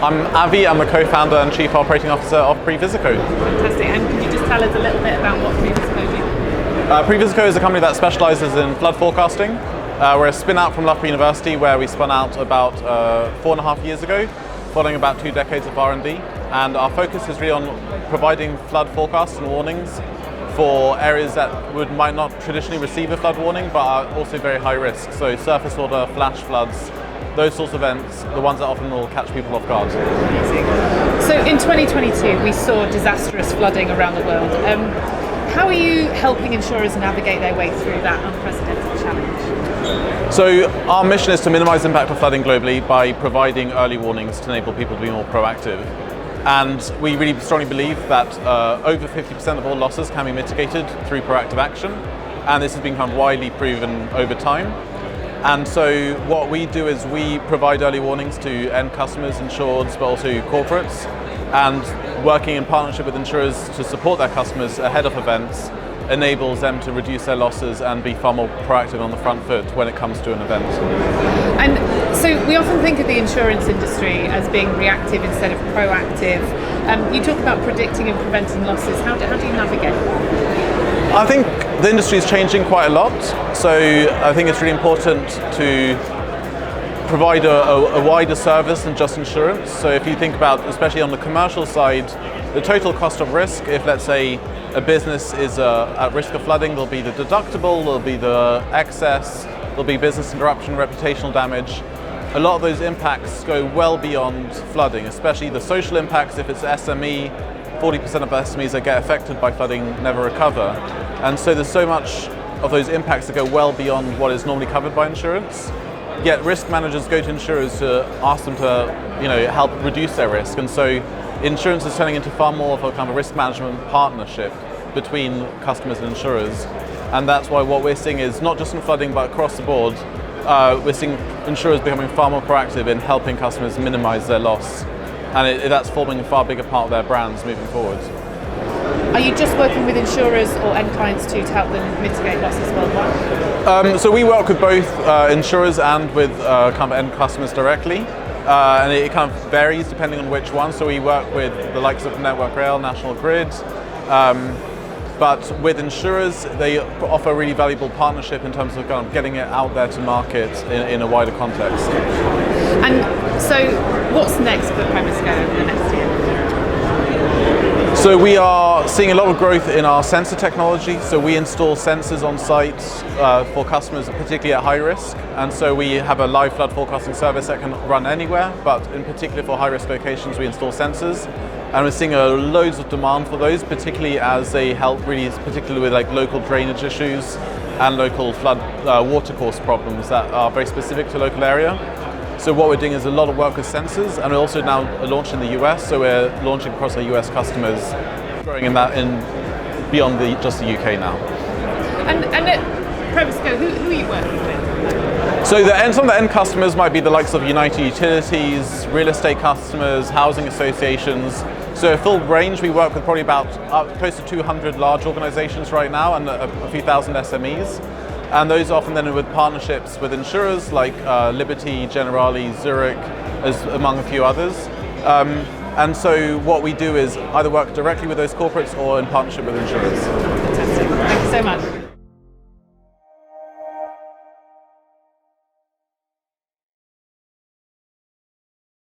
I'm Avi, I'm the co-founder and chief operating officer of Previsico. Fantastic, and can you just tell us a little bit about what Previsico do? Previsico is a company that specializes in flood forecasting. We're a spin-out from Loughborough University, where we spun out about 4.5 years ago, following about 2 decades of R&D. And our focus is really on providing flood forecasts and warnings for areas that might not traditionally receive a flood warning, but are also very high risk. So surface water, flash floods, those sorts of events, the ones that often will catch people off guard. Amazing. So in 2022, we saw disastrous flooding around the world. How are you helping insurers navigate their way through that unprecedented challenge? So our mission is to minimize the impact of flooding globally by providing early warnings to enable people to be more proactive. And we really strongly believe that over 50% of all losses can be mitigated through proactive action. And this has been kind of widely proven over time. And so what we do is we provide early warnings to end customers, insureds, but also corporates. And working in partnership with insurers to support their customers ahead of events enables them to reduce their losses and be far more proactive on the front foot when it comes to an event. And so we often think of the insurance industry as being reactive instead of proactive. You talk about predicting and preventing losses. How do you navigate? I think the industry is changing quite a lot, so I think it's really important to provide a wider service than just insurance. So if you think about, especially on the commercial side, the total cost of risk, if let's say a business is at risk of flooding, there'll be the deductible, there'll be the excess, there'll be business interruption, reputational damage. A lot of those impacts go well beyond flooding, especially the social impacts. If it's SME, 40% of SMEs that get affected by flooding never recover. And so there's so much of those impacts that go well beyond what is normally covered by insurance. Yet risk managers go to insurers to ask them to, help reduce their risk. And so insurance is turning into far more of a kind of risk management partnership between customers and insurers. And that's why what we're seeing is not just in flooding, but across the board, we're seeing insurers becoming far more proactive in helping customers minimize their loss. And that's forming a far bigger part of their brands moving forward. Are you just working with insurers or end clients to help them mitigate losses worldwide? So we work with both insurers and with kind of end customers directly. And it kind of varies depending on which one. So we work with the likes of Network Rail, National Grid. But with insurers, they offer a really valuable partnership in terms of kind of getting it out there to market in a wider context. And so what's next for Previsico over the next year? So we are seeing a lot of growth in our sensor technology. So we install sensors on site for customers, particularly at high risk. And so we have a live flood forecasting service that can run anywhere, but in particular for high risk locations, we install sensors. And we're seeing loads of demand for those, particularly as they help particularly with like local drainage issues and local flood water course problems that are very specific to local area. So what we're doing is a lot of work with sensors, and we're also now launched in the US, so we're launching across our US customers, growing in beyond just the UK now. And at Previsico, who are you working with? So some of the end customers might be the likes of United Utilities, real estate customers, housing associations. So a full range. We work with probably about close to 200 large organizations right now and a few thousand SMEs. And those often then with partnerships with insurers like Liberty, Generali, Zurich, among a few others. And so what we do is either work directly with those corporates or in partnership with insurers. Fantastic. Thank you so much.